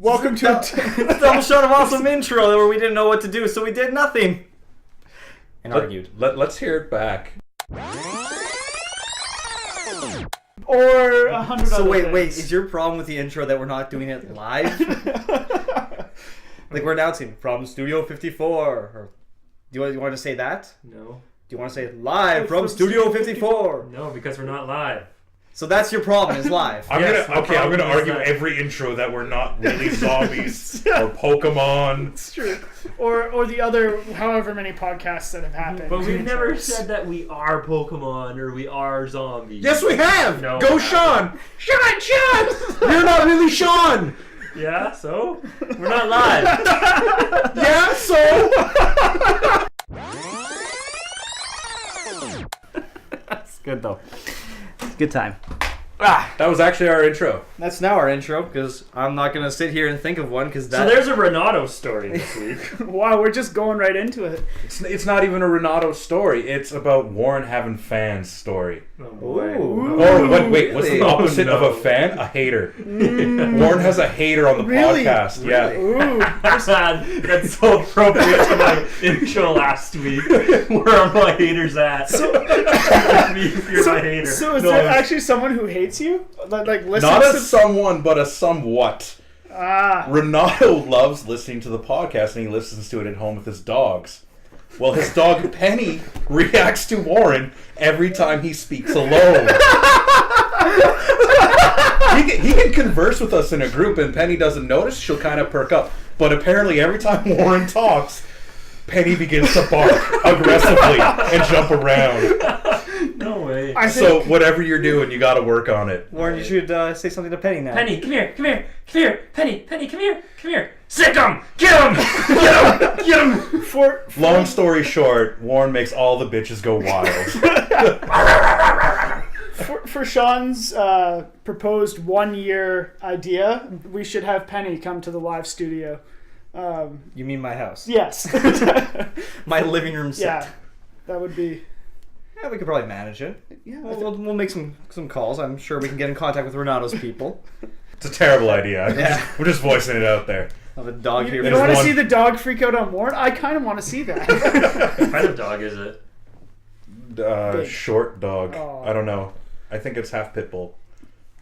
Welcome to a double shot of awesome intro where we didn't know what to do, so we did nothing. And argued. Let's hear it back. Or 100 So other wait, things. is your problem with the intro that we're not doing it live? Like we're announcing from Studio 54. Or, do you want to say that? No. Do you want to say live from Studio 54? No, because we're not live. So that's your problem, is live. I'm Yes, gonna my problem is argue that- every intro that we're not really zombies or Pokemon. It's true. Or the other however many podcasts that have happened. But we've never Intros. said that we are Pokemon or we are zombies. Yes, we have. No, Go, we Sean. Sean. You're not really Sean. Yeah, so? We're not live. Yeah, so. That's good though. Good time. That was actually our intro. That's now our intro, because I'm not going to sit here and think of one, because So that... there's a Renato story this week. Wow, we're just going right into it. It's not even a Renato story. It's about Warren having fans story. Oh boy. Ooh. Oh, wait. What's the Really? opposite Oh, no. of a fan? A hater. Warren has a hater on the Really? podcast. Yeah. Ooh. That's so appropriate to my intro last week. Where are my haters at? You're my hater. So is No, there I'm- actually someone who hates you? Like listens Not to... a someone, but a somewhat. Ah. Renato loves listening to the podcast, and he listens to it at home with his dogs. Well, his dog Penny reacts to Warren every time he speaks alone. He can converse with us in a group, and Penny doesn't notice. She'll kind of perk up. But apparently, every time Warren talks, Penny begins to bark aggressively and jump around. No way. I So think whatever you're doing, you got to work on it. Warren, you should say something to Penny now. Penny, come here. Penny, come here. Sick him! Get him! Long story short, Warren makes all the bitches go wild. for Sean's proposed 1 year idea, we should have Penny come to the live studio. You mean my house? Yes. My living room set. Yeah. That would be... Yeah, we could probably manage it. Yeah. We'll make some calls. I'm sure we can get in contact with Renato's people. It's a terrible idea. Yeah. We're just voicing it out there. I'll have a dog here. You There's want to one- see the dog freak out on Warren? I kind of want to see that. What kind of dog is it? Big. Short dog. Aw. I don't know. I think it's half pit bull.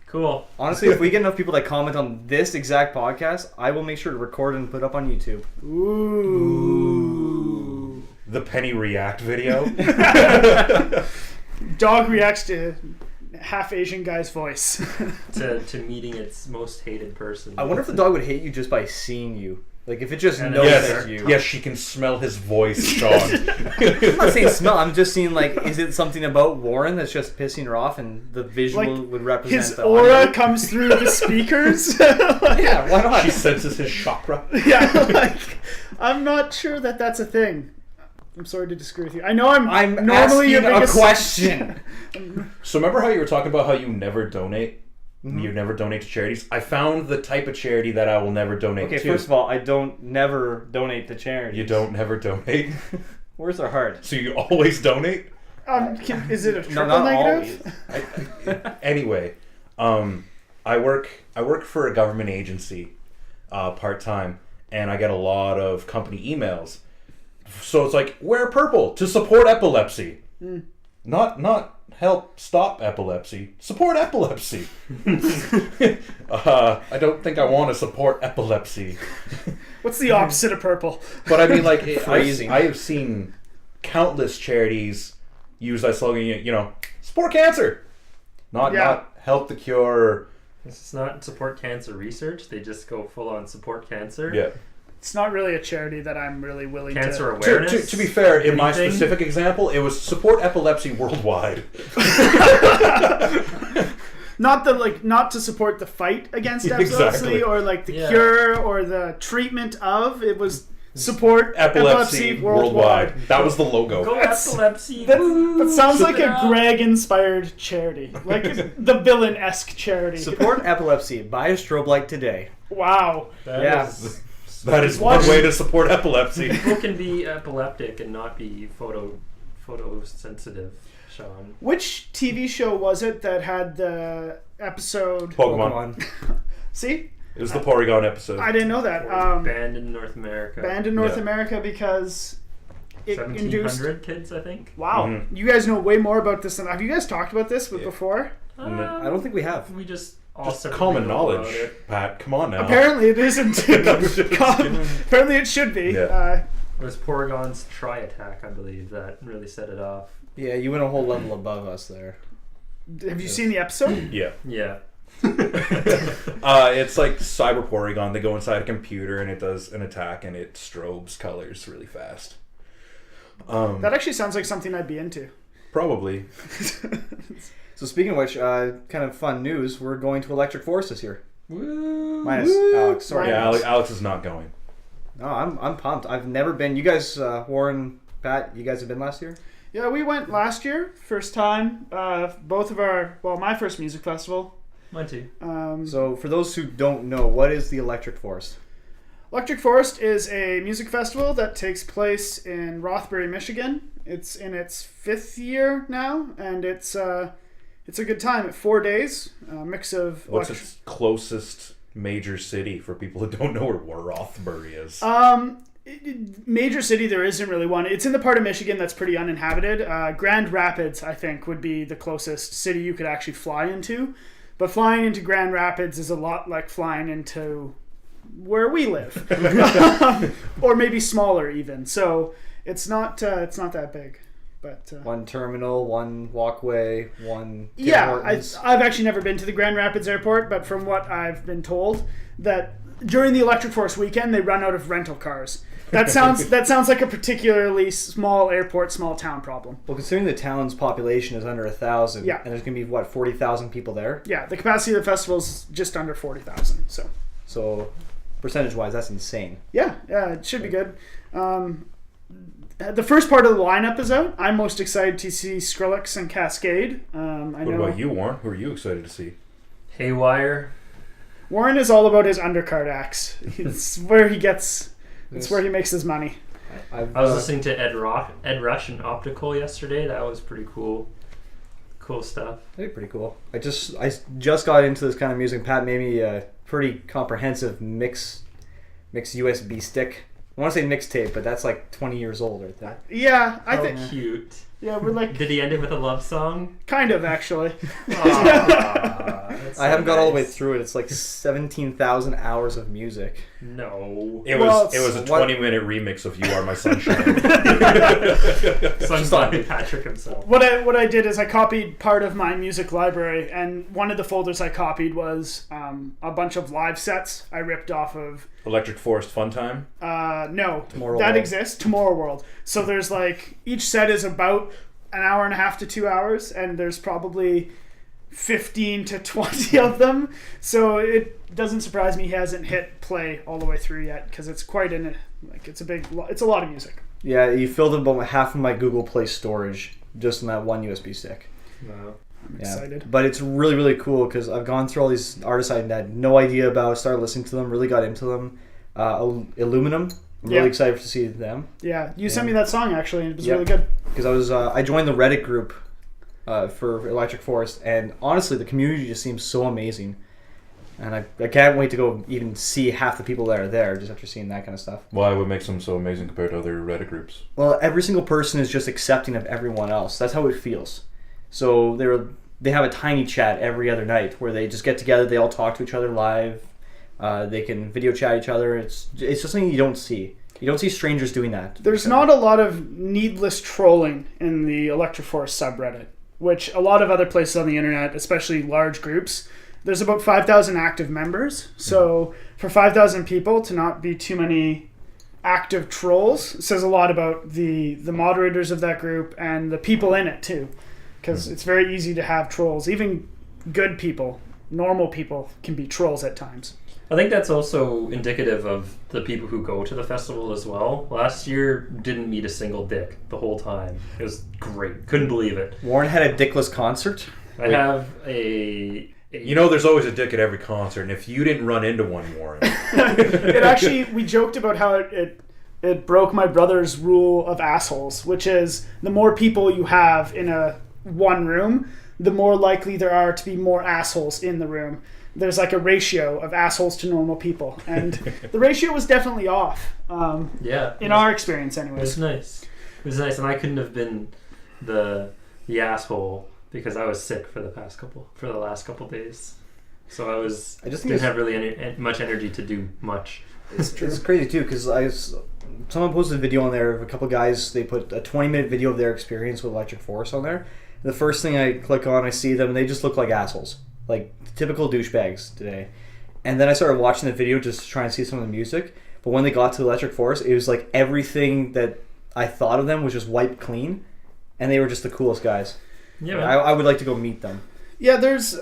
Cool. Honestly, if we get enough people that comment on this exact podcast, I will make sure to record and put up on YouTube. Ooh. The Penny React video. Dog reacts to half Asian guy's voice. To meeting its most hated person. I wonder if the dog would hate you just by seeing you. Like, if it just And knows yes, it's you. yes, she can smell his voice, Sean. I'm not saying smell. I'm just seeing, like, is it something about Warren that's just pissing her off and the visual Like, would represent His the aura audio? comes through the speakers. Yeah, why not? She senses his chakra. Yeah, like, I'm not sure that that's a thing. I'm sorry to disagree with you. I know I'm normally asking your biggest a question. So remember how you were talking about how you never donate? Mm-hmm. You never donate to charities? I found the type of charity that I will never donate Okay, to. first of all, I don't never donate to charity. You don't never donate? Words are hard. So you always donate? Is it a triple No, not negative? always. Anyway, I work for a government agency part-time, and I get a lot of company emails. So it's like, wear purple to support epilepsy. Not help stop epilepsy. Support epilepsy. I don't think I want to support epilepsy. What's the opposite of purple? But I mean, like, Phrasing. I have seen countless charities use that slogan, you know, support cancer. Not help the cure. It's not support cancer research. They just go full on support cancer. Yeah. It's not really a charity that I'm really willing Cancer to... awareness. To be fair, in my Anything? specific example, it was support epilepsy worldwide. Not to support the fight against epilepsy Exactly. or like the Yeah. cure or the treatment of. It was support Epilepsy worldwide. That was the logo. Go epilepsy. That sounds like Keep it a up. Greg-inspired charity. Like the villain-esque charity. Support epilepsy. Buy a strobe light today. Wow. That Yeah. is- That is Watch- one way to support epilepsy. People can be epileptic and not be photosensitive, Sean. Which TV show was it that had the episode... Pokemon. See? It was the Porygon episode. I didn't know that. Banned in North America. Banned in North America because it induced 1,700 kids, I think. Wow, you guys know way more about this than have you guys talked about this before? I don't think we have. We just common knowledge, Pat. Come on now. Apparently it isn't. Apparently it should be. Yeah. It was Porygon's Tri-Attack, I believe, that really set it off. Yeah, you went a whole level above us there. Have you seen the episode? Yeah. Yeah. It's like Cyber Porygon. They go inside a computer and it does an attack and it strobes colors really fast. That actually sounds like something I'd be into. Probably. So speaking of which, kind of fun news, we're going to Electric Forest this year. Woo! Minus Alex. Sorry. Yeah, Alex is not going. No, I'm pumped. I've never been. You guys, Warren, Pat, you guys have been last year? Yeah, we went last year, first time. Both of my first music festival. Mine too. So for those who don't know, what is the Electric Forest? Electric Forest is a music festival that takes place in Rothbury, Michigan. It's in its 5th year now, and it's a good time. It's 4 days, a mix of... What's its closest major city for people who don't know where Rothbury is? Major city, there isn't really one. It's in the part of Michigan that's pretty uninhabited. Grand Rapids, I think, would be the closest city you could actually fly into. But flying into Grand Rapids is a lot like flying into where we live. Or maybe smaller even. So it's not that big. But one terminal, one walkway, one... I've actually never been to the Grand Rapids airport, but from what I've been told, that during the Electric Forest weekend, they run out of rental cars. That sounds like a particularly small airport, small town problem. Well, considering the town's population is under 1,000, yeah. And there's going to be, 40,000 people there? Yeah, the capacity of the festival is just under 40,000. So percentage-wise, that's insane. Yeah, it should be good. The first part of the lineup is out. I'm most excited to see Skrillex and Cascade. What about you, Warren? Who are you excited to see? Haywire. Warren is all about his undercard acts. It's where he gets... It's where he makes his money. I was listening to Ed Rush and Optical yesterday. That was pretty cool. Cool stuff. That'd be pretty cool. I just got into this kind of music. Pat made me a pretty comprehensive mix USB stick. I want to say mixtape, but that's like 20 years old right there. Yeah, I think... Cute. Yeah, we're like... Did he end it with a love song? Kind of, actually. I haven't got all the way through it. It's like 17,000 hours of music. No. It was a 20-minute remix of "You Are My Sunshine." Sung by Patrick himself. What I did is I copied part of my music library, and one of the folders I copied was a bunch of live sets I ripped off of Electric Forest Fun Time? No, Tomorrow that World. exists. Tomorrow World. So there's like each set is about an hour and a half to 2 hours, and there's probably 15 to 20 of them. So it doesn't surprise me he hasn't hit play all the way through yet, because it's quite it's a lot of music. Yeah, you filled about half of my Google Play storage just in that one USB stick. Wow. I'm excited. But it's really, really cool because I've gone through all these artists I had no idea about, started listening to them, really got into them. Aluminum, I'm really excited to see them. Yeah, you sent me that song actually, and it was Yeah. really good. Because I joined the Reddit group for Electric Forest, and honestly, the community just seems so amazing. And I can't wait to go even see half the people that are there just after seeing that kind of stuff. Why would make them so amazing compared to other Reddit groups? Well, every single person is just accepting of everyone else. That's how it feels. So they have a tiny chat every other night where they just get together, they all talk to each other live. They can video chat each other. It's just something you don't see. You don't see strangers doing that. There's not a lot of needless trolling in the Electric Forest subreddit, which a lot of other places on the internet, especially large groups, there's about 5,000 active members. So for 5,000 people to not be too many active trolls says a lot about the moderators of that group and the people in it too. Because it's very easy to have trolls. Even good people, normal people, can be trolls at times. I think that's also indicative of the people who go to the festival as well. Last year, didn't meet a single dick the whole time. It was great. Couldn't believe it. Warren had a dickless concert. I have a You know, there's always a dick at every concert, and if you didn't run into one, Warren, It actually, we joked about how it broke my brother's rule of assholes, which is the more people you have in one room, the more likely there are to be more assholes in the room. there's like a ratio of assholes to normal people, and the ratio was definitely off. In our experience, anyways. It was nice. It was nice, and I couldn't have been the asshole because I was sick for the last couple days. So I didn't have really much energy to do much. It's crazy too because someone posted a video on there of a couple guys. They put a 20-minute video of their experience with electric force on there. The first thing I click on, I see them, and they just look like assholes, like typical douchebags today. And then I started watching the video just to try and see some of the music. But when they got to electric force, it was like everything that I thought of them was just wiped clean, and they were just the coolest guys. Yeah, I would like to go meet them. Yeah, there's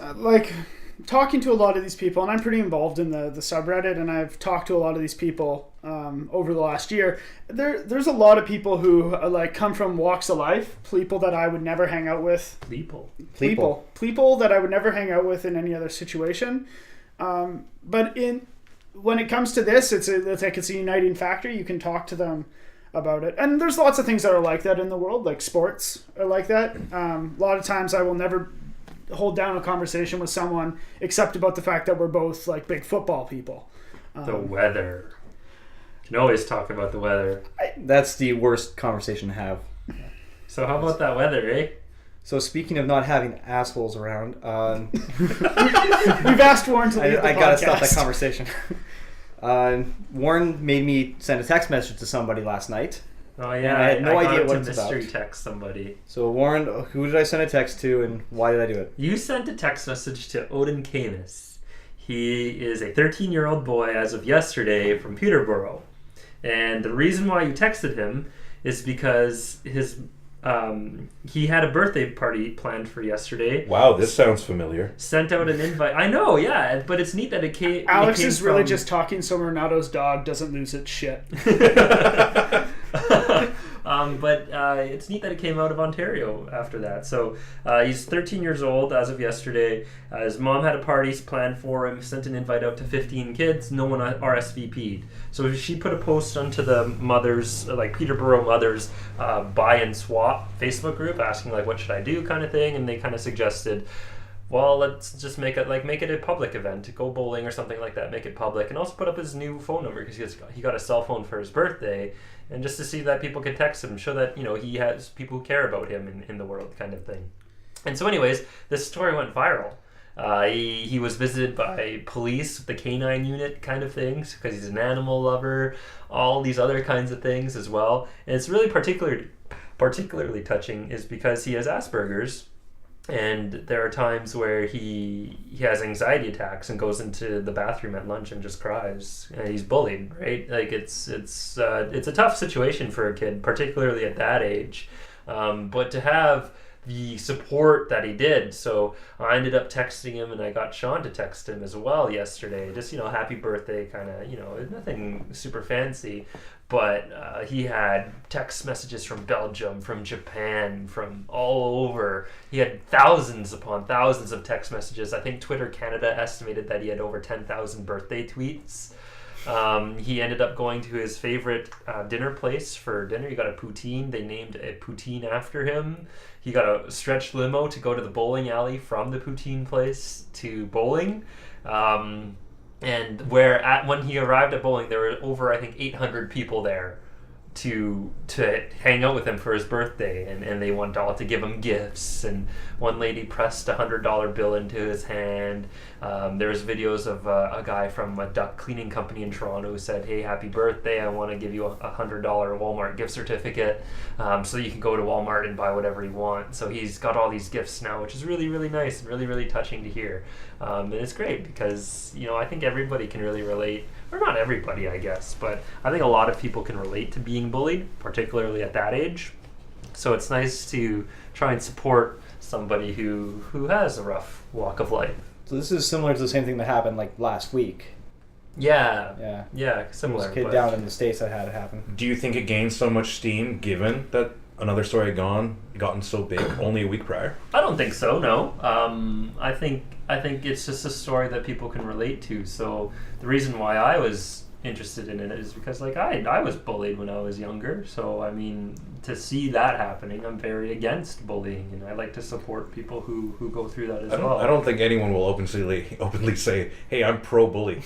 talking to a lot of these people, and I'm pretty involved in the subreddit, and I've talked to a lot of these people over the last year. There's a lot of people who come from walks of life, people that I would never hang out with. People that I would never hang out with in any other situation. But when it comes to this, it's a uniting factor. You can talk to them about it, and there's lots of things that are like that in the world, like sports are like that. A lot of times I will never hold down a conversation with someone except about the fact that we're both like big football people. The weather. You can always talk about the weather. That's the worst conversation to have. So how about that weather, eh? So speaking of not having assholes around, we've asked Warren to leave the podcast. I gotta stop that conversation. Warren made me send a text message to somebody last night. Oh yeah, I had no idea what it's mystery about. Text somebody. So Warren, who did I send a text to, and why did I do it? You sent a text message to Odin Camus. He is a 13-year-old boy as of yesterday from Peterborough, and the reason why you texted him is because he had a birthday party planned for yesterday. Wow, this sounds familiar. Sent out an invite. I know, yeah, but it's neat that it came. Alex is really just talking so Renato's dog doesn't lose its shit. But it's neat that it came out of Ontario after that. So he's 13 years old as of yesterday. His mom had a party planned for him, sent an invite out to 15 kids. No one RSVP'd. So she put a post onto the mothers, like Peterborough mothers, buy and swap Facebook group, asking like, what should I do kind of thing. And they kind of suggested, well, let's just make it a public event, go bowling or something like that, make it public, and also put up his new phone number because he got a cell phone for his birthday, and just to see that people could text him, show that he has people who care about him in the world, kind of thing. And so, anyways, this story went viral. He was visited by police, the canine unit kind of things, because he's an animal lover, all these other kinds of things as well. And it's really particularly touching is because he has Asperger's. And there are times where he has anxiety attacks and goes into the bathroom at lunch and just cries. And he's bullied, right? Like it's a tough situation for a kid, particularly at that age. But to have the support that he did, so I ended up texting him, and I got Sean to text him as well yesterday. Just happy birthday, kind of nothing super fancy. But he had text messages from Belgium, from Japan, from all over. He had thousands upon thousands of text messages. I think Twitter Canada estimated that he had over 10,000 birthday tweets. He ended up going to his favorite dinner place for dinner. He got a poutine. They named a poutine after him. He got a stretched limo to go to the bowling alley from the poutine place to bowling. And when he arrived at bowling, there were over, I think, 800 people there to hang out with him for his birthday, and they wanted all to give him gifts. And one lady pressed a $100 bill into his hand. There's videos of a guy from a duck cleaning company in Toronto who said, "Hey, happy birthday! I want to give you a $100 Walmart gift certificate so you can go to Walmart and buy whatever you want." So he's got all these gifts now, which is really, really nice and really, really touching to hear. And it's great because I think everybody can really relate. Or not everybody, I guess, but I think a lot of people can relate to being bullied, particularly at that age. So it's nice to try and support somebody who has a rough walk of life. So this is similar to the same thing that happened like last week. Yeah, There similar. was a kid down in the States that had it happen. Do you think it gained so much steam given that another story had gotten so big only a week prior? I don't think so, no. I think it's just a story that people can relate to. So the reason why I was interested in it is because like I was bullied when I was younger, so I mean to see that happening, I'm very against bullying, and I like to support people who go through that as well. I don't think anyone will openly say, "Hey, I'm pro-bully."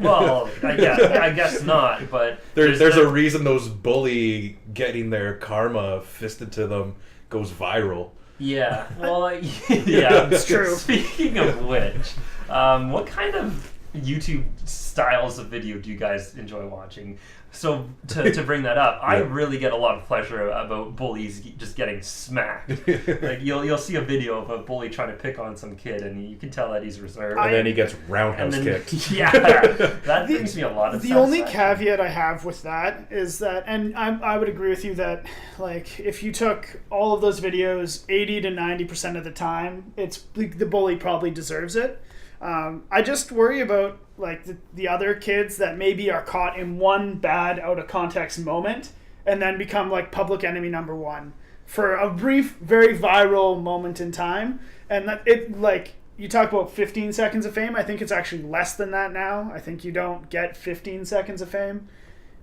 Well, I guess not, but there's a reason those bully getting their karma fisted to them goes viral. Yeah, well, yeah, it's true. Speaking of which, what kind of YouTube styles of video do you guys enjoy watching? So to bring that up, I really get a lot of pleasure about bullies just getting smacked. Like you'll see a video of a bully trying to pick on some kid, and you can tell that he's reserved. And then he gets roundhouse kicked. Yeah, that brings me a lot of. The only caveat I have with that is that, and I would agree with you that, like, if you took all of those videos 80 to 90% of the time, it's the bully probably deserves it. I just worry about like the other kids that maybe are caught in one bad out of context moment and then become like public enemy number one for a brief, very viral moment in time. And that it, like, you talk about 15 seconds of fame. I think it's actually less than that now. I think you don't get 15 seconds of fame,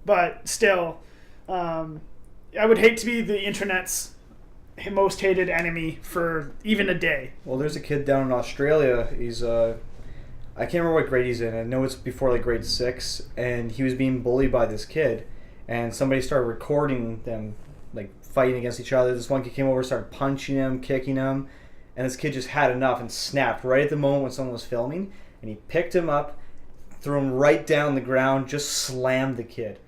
but still, I would hate to be the internet's most hated enemy for even a day. Well, there's a kid down in Australia. He's I can't remember what grade he's in. I know it's before like grade 6, and he was being bullied by this kid, and somebody started recording them like fighting against each other. This one kid came over, started punching him, kicking him, and this kid just had enough and snapped right at the moment when someone was filming, and he picked him up, threw him right down the ground, just slammed the kid.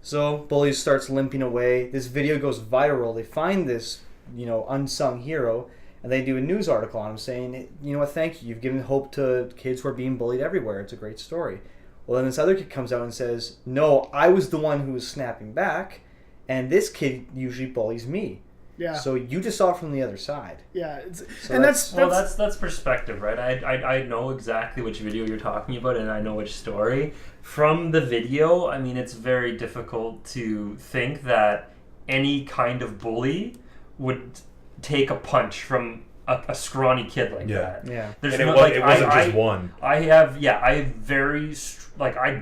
So bully starts limping away. This video goes viral. They find this, unsung hero, and they do a news article on him saying, you know what, thank you. You've given hope to kids who are being bullied everywhere. It's a great story. Well, then this other kid comes out and says, no, I was the one who was snapping back, and this kid usually bullies me. Yeah. So you just saw it from the other side. Yeah. So and that's perspective, right? I know exactly which video you're talking about, and I know which story. From the video, I mean, it's very difficult to think that any kind of bully would take a punch from a scrawny kid like that. Yeah. There's And no, it wasn't just one. I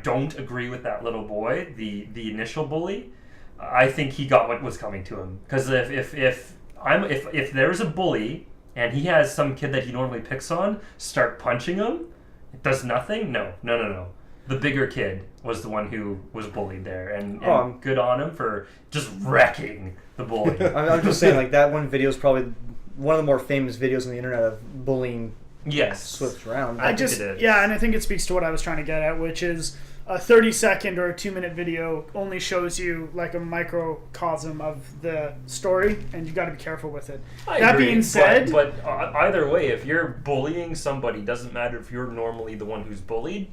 don't agree with that little boy, the initial bully. I think he got what was coming to him, because if there's a bully and he has some kid that he normally picks on start punching him, it does nothing. No. The bigger kid was the one who was bullied there, and good on him for just wrecking the bully. I'm just saying, like, that one video is probably one of the more famous videos on the internet of bullying. Yes, slipped around. And I think it speaks to what I was trying to get at, which is a 30-second or a 2-minute video only shows you like a microcosm of the story, and you got to be careful with it. That being said, but either way, if you're bullying somebody, doesn't matter if you're normally the one who's bullied,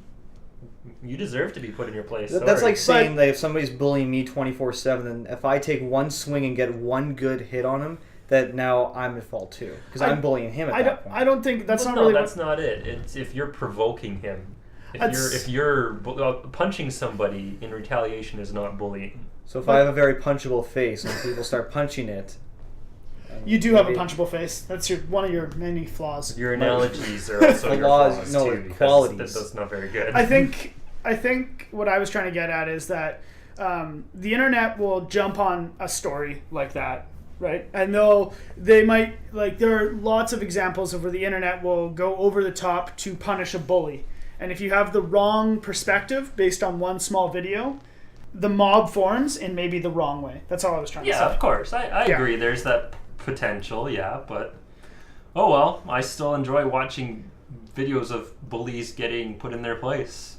you deserve to be put in your place. That's like saying that if somebody's bullying me 24/7, then if I take one swing and get one good hit on him, that now I'm at fault too, because I'm bullying him at that point. I don't think that's not no, really. That's not it. It's if you're provoking him. If you're punching somebody in retaliation is not bullying. So if I have a very punchable face and people start punching it, you do have a punchable face. That's one of your many flaws. Your analogies are also your flaws too. Qualities. That's not very good. I think what I was trying to get at is that the internet will jump on a story like that, right? And they might, like, there are lots of examples of where the internet will go over the top to punish a bully. And if you have the wrong perspective based on one small video, the mob forms in maybe the wrong way. That's all I was trying to say. Yeah, of course. I agree. There's that potential, but oh well, I still enjoy watching videos of bullies getting put in their place.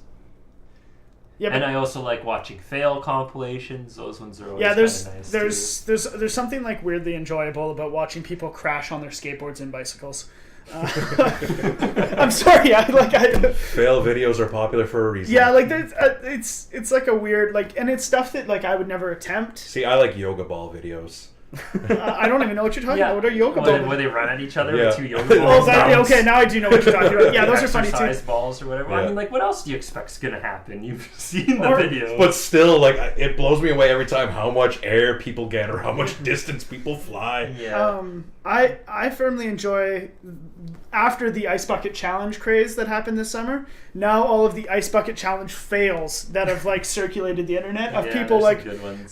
Yeah, and I also like watching fail compilations. Those ones are always nice. There's something like weirdly enjoyable about watching people crash on their skateboards and bicycles. I'm sorry. Fail videos are popular for a reason. Yeah, like it's like a weird and it's stuff that like I would never attempt. See, I like yoga ball videos. I don't even know what you're talking about. What are yoga balls? Where they run at each other with 2 yoga balls. Okay, now I do know what you're talking about. Yeah, those are funny too. Exercise balls or whatever. Yeah. I mean, like, what else do you expect's gonna happen? You've seen the video. But still, like, it blows me away every time how much air people get or how much distance people fly. Yeah. I firmly enjoy, after the Ice Bucket Challenge craze that happened this summer, now all of the Ice Bucket Challenge fails that have like circulated the internet of people like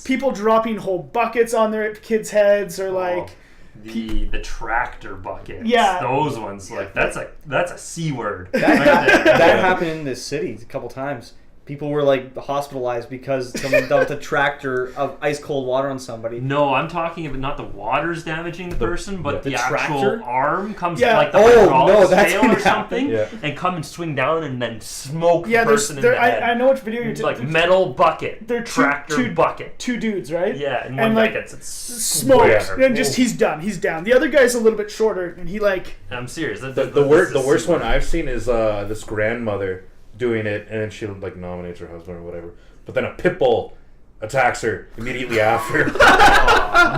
people dropping whole buckets on their kids' heads or like the tractor buckets. Yeah. Those ones, like that's a C word. That happened in this city a couple times. People were like hospitalized because someone dumped a tractor of ice cold water on somebody. No, I'm talking about not the water's damaging the person, but the actual tractor? arm comes Yeah. like the Oh, hydraulics no, that's fail gonna or something, happen. and come and swing down and then smoke yeah, the person in the head. I know which video you're like metal bucket, they're tractor bucket. two dudes, right? Yeah, and And one like guy gets smoked, square. and just he's down. The other guy's a little bit shorter, and he like I'm serious. The worst one I've seen is this grandmother doing it, and then she like nominates her husband or whatever. But then a pit bull attacks her immediately after.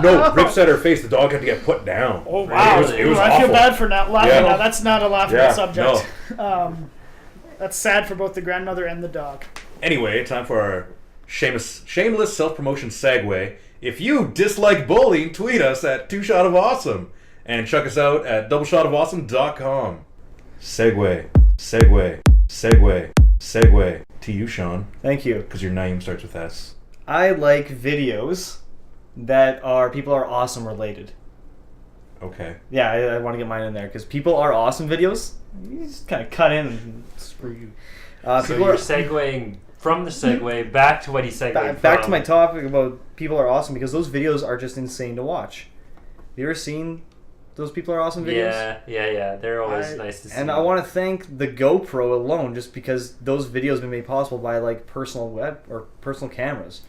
No, rips at her face. The dog had to get put down. oh wow, It was I feel awful. bad for not laughing. Yeah. Now that's not a laughable Yeah, subject. That's sad for both the grandmother and the dog. Anyway, time for our shameless self-promotion segue. If you dislike bullying, tweet us at 2shotofawesome and check us out at doubleshotofawesome.com. Segue to you, Sean, Thank you. because your name starts with S. I like videos that are people are awesome related. Okay. Yeah, I want to get mine in there because people are awesome videos. You just kind of cut in and screw you. So People you're are segueing from the segue back to what he segued back to from. my topic about people are awesome because those videos are just insane to watch. Have you ever seen those people are awesome videos? Yeah. They're always nice to see. And I want to thank the GoPro alone just because those videos have been made possible by like personal cameras.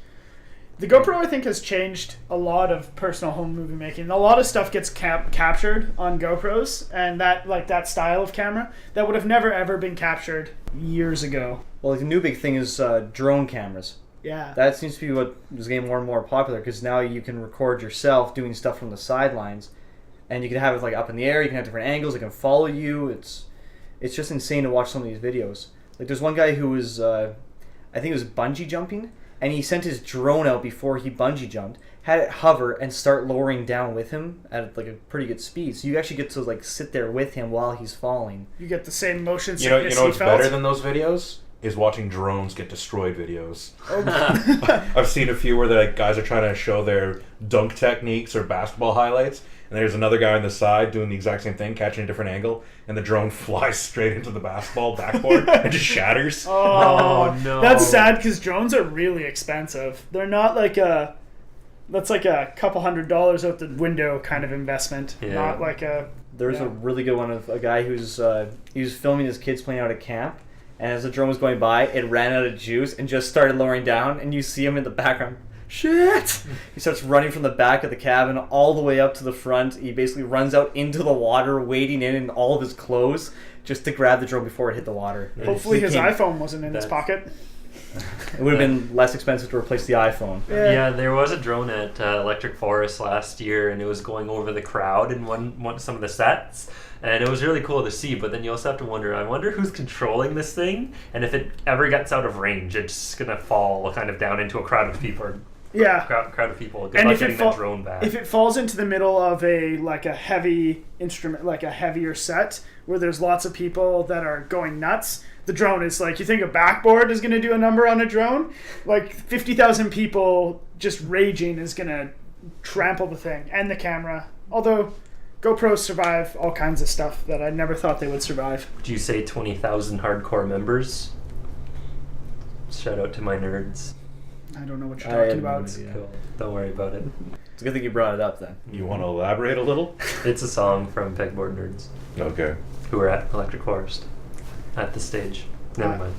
The GoPro, I think, has changed a lot of personal home movie making. A lot of stuff gets captured on GoPros, and that style of camera that would have never ever been captured years ago. Well, like, the new big thing is drone cameras. Yeah. That seems to be what is getting more and more popular because now you can record yourself doing stuff from the sidelines, and you can have it like up in the air. You can have different angles. It can follow you. It's just insane to watch some of these videos. Like there's one guy who was, I think it was bungee jumping, and he sent his drone out before he bungee jumped, had it hover and start lowering down with him at like a pretty good speed. So you actually get to like sit there with him while he's falling. You get the same motion You know sickness what's he felt. better than those videos? Is watching drones get destroyed videos. I've seen a few where the guys are trying to show their dunk techniques or basketball highlights, and there's another guy on the side doing the exact same thing, catching a different angle, and the drone flies straight into the basketball backboard and just shatters. Oh, no. That's sad because drones are really expensive. They're not like that's like a couple $100 out the window kind of investment. Yeah. Not like a. There's a really good one of a guy who's he was filming his kids playing out at camp, and as the drone was going by, it ran out of juice and just started lowering down, and you see him in the background. Shit! He starts running from the back of the cabin all the way up to the front. He basically runs out into the water, wading in all of his clothes, just to grab the drone before it hit the water. Hopefully He his came- iPhone wasn't in his That's- pocket. It would have been less expensive to replace the iPhone. Yeah, there was a drone at Electric Forest last year, and it was going over the crowd in some of the sets, and it was really cool to see. But then you also have to wonder, I wonder who's controlling this thing, and if it ever gets out of range, it's gonna fall kind of down into a crowd of people. Yeah. Crowd of people. Good And luck if it getting fall- that drone back. If it falls into the middle of a heavy instrument, like a heavier set where there's lots of people that are going nuts, the drone is like, you think a backboard is going to do a number on a drone? Like 50,000 people just raging is going to trample the thing and the camera. Although GoPros survive all kinds of stuff that I never thought they would survive. Would you say 20,000 hardcore members? Shout out to my nerds. I don't know what you're I talking have no about. idea. Cool. Don't worry about it. It's a good thing you brought it up then. You want to elaborate a little? It's a song from Pegboard Nerds, Okay. who are at Electric Forest at the stage. Never mind.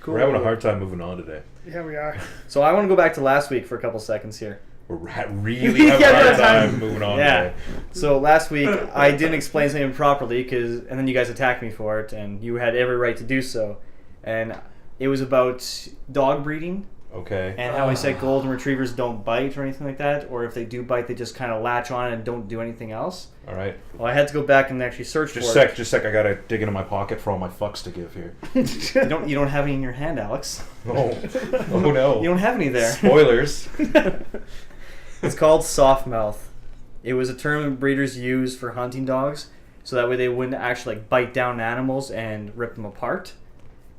Cool. We're having a hard time moving on today. Yeah, we are. So I want to go back to last week for a couple seconds here. We're really having Yeah, a hard that's time fine. moving on Yeah. today. So last week I didn't explain something properly and then you guys attacked me for it, and you had every right to do so. And it was about dog breeding Okay. and how I said golden retrievers don't bite or anything like that, or if they do bite, they just kind of latch on and don't do anything else. All right. Well, I had to go back and actually search Just for a sec. I gotta dig into my pocket for all my fucks to give here. it. You don't have any in your hand, Alex. Oh, no. You don't have any there. Spoilers. It's called soft mouth. It was a term breeders use for hunting dogs, so that way they wouldn't actually like bite down animals and rip them apart.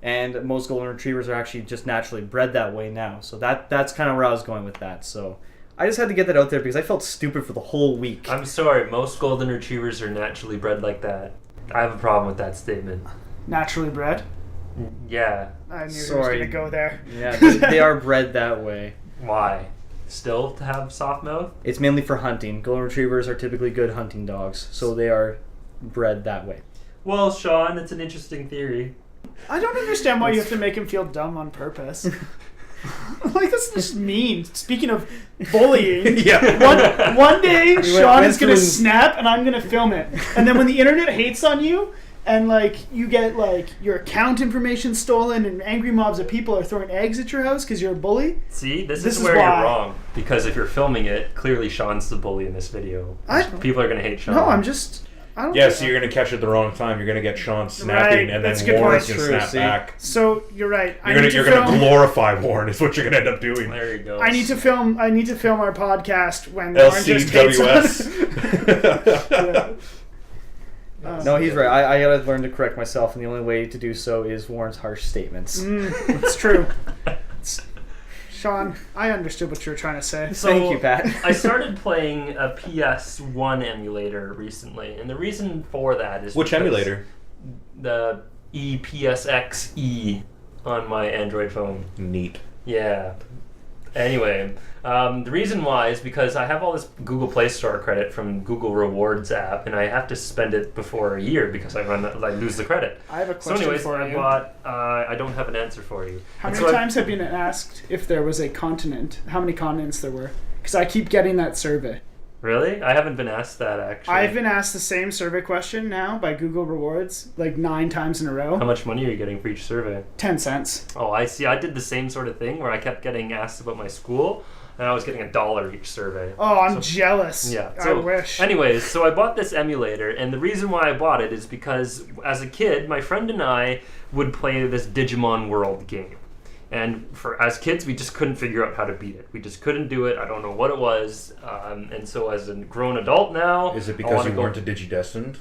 And most golden retrievers are actually just naturally bred that way now. So that's kind of where I was going with that. So I just had to get that out there because I felt stupid for the whole week. I'm sorry, most golden retrievers are naturally bred like that. I have a problem with that statement. Naturally bred. Yeah. I knew he was Sorry. going to go there. Yeah, they are bred that way. Why? Still to have soft mouth? It's mainly for hunting. Golden retrievers are typically good hunting dogs, so they are bred that way. Well, Sean, it's an interesting theory. I don't understand why you have to make him feel dumb on purpose. Like, that's just mean. Speaking of bullying, Yeah. one day Sean went is going to through- snap and I'm going to film it. And then when the internet hates on you and, like, you get, like, your account information stolen and angry mobs of people are throwing eggs at your house because you're a bully. See, this This is is where why. you're wrong. Because if you're filming it, clearly Sean's the bully in this video. People are going to hate Sean. No, I'm just... I don't Yeah, think- so you're going to catch it the wrong time. You're going to get Sean snapping, Right, and that's a then good Warren point. can True, snap see? back. So, you're right. You're going to glorify Warren is what you're going to end up doing. There you go. I need to film our podcast when Warren just hates LCWS. on. Yeah. No, he's right. I gotta learn to correct myself, and the only way to do so is Warren's harsh statements. It's true. Sean, I understood what you were trying to say. So, Thank you, Pat. I started playing a PS1 emulator recently, and the reason for that is Which because emulator? The EPSXE on my Android phone. Neat. Yeah. Anyway, the reason why is because I have all this Google Play Store credit from Google Rewards app, and I have to spend it before a year because I lose the credit. I have a So question anyways, for I you. bought. I don't have an answer for you. How And many so I- times have you been asked if there was a continent? How many continents there were? Because I keep getting that survey. Really? I haven't been asked that actually. I've been asked the same survey question now by Google Rewards like 9 times in a row. How much money are you getting for each survey? 10 cents. Oh, I see. I did the same sort of thing where I kept getting asked about my school, and I was getting $1 each survey. Oh, I'm So- jealous. Yeah. I So, wish. anyways, so I bought this emulator, and the reason why I bought it is because as a kid, my friend and I would play this Digimon World game. And as kids, we just couldn't figure out how to beat it. We just couldn't do it. I don't know what it was. And so as a grown adult now... Is it I because wanna you go- weren't a Digidestined?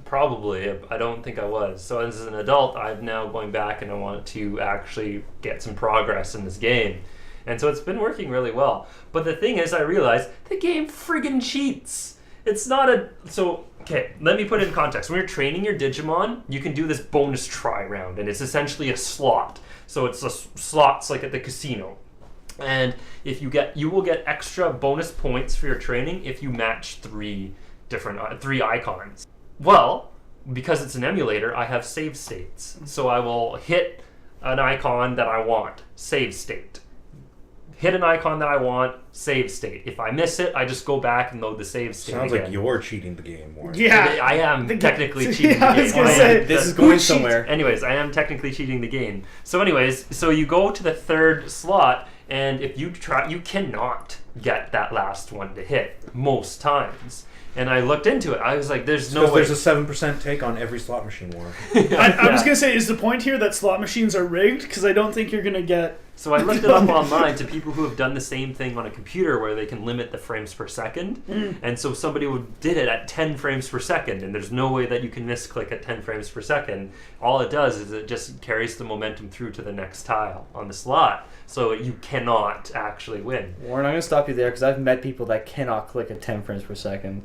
Probably. I don't think I was. So as an adult, I'm now going back and I want to actually get some progress in this game. And so it's been working really well. But the thing is, I realized the game friggin' cheats. It's not a... So, okay, let me put it in context. When you're training your Digimon, you can do this bonus try round, and it's essentially a slot. So it's slots like at the casino. And if you will get extra bonus points for your training if you match three icons. Well, because it's an emulator, I have save states. So I will hit an icon that I want, save state. Hit an icon that I want, save state. If I miss it, I just go back and load the save state Sounds again. like you're cheating the game, Warren. Yeah. I am The- technically cheating Yeah, I the was game. gonna I say, am. This is Who going cheats? somewhere. Anyways, I am technically cheating the game. So anyways, so you go to the third slot, and if you try, you cannot get that last one to hit most times. And I looked into it. I was like, there's no Because way. there's a 7% take on every slot machine, Warren. I was Yeah. going to say, is the point here that slot machines are rigged? Because I don't think you're going to get... So I looked it up online to people who have done the same thing on a computer where they can limit the frames per second. And so somebody did it at 10 frames per second, and there's no way that you can misclick at 10 frames per second. All it does is it just carries the momentum through to the next tile on the slot. So you cannot actually win. Warren, I'm gonna stop you there because I've met people that cannot click at 10 frames per second.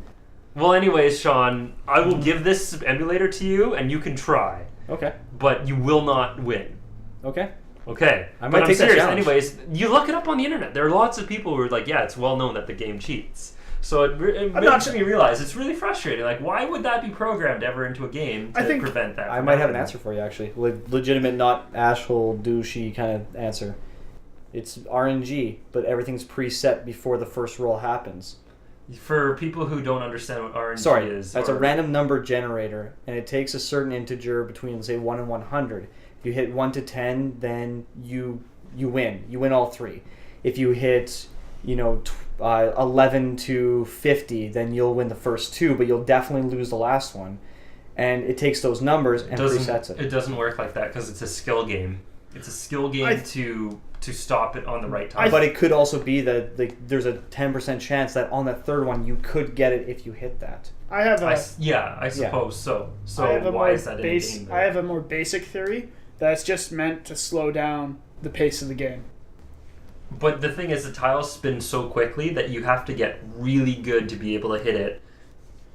Well, anyways, Sean, I will give this emulator to you, and you can try. Okay. But you will not win. Okay. Okay. I might But I'm take that serious. challenge. Anyways, you look it up on the internet. There are lots of people who are like, yeah, it's well known that the game cheats. So it I'm not makes me realize it's really frustrating. Like, why would that be programmed ever into a game to I think- prevent that? I from might have an happening? answer for you actually. Legitimate, not asshole, douchey kind of answer. It's RNG, but everything's preset before the first roll happens. For people who don't understand what RNG Sorry, is, that's a or- random number generator, and it takes a certain integer between, say, 1 and 100. If you hit 1 to 10, then you win. You win all three. If you hit, 11 to 50, then you'll win the first two, but you'll definitely lose the last one. And it takes those numbers and presets it. It doesn't work like that because it's a skill game. It's a skill game to stop it on the right time. But it could also be that there's a 10% chance that on that third one you could get it if you hit that. I suppose so. So why is that in the game? I have a more basic theory that's just meant to slow down the pace of the game. But the thing is, the tiles spin so quickly that you have to get really good to be able to hit it,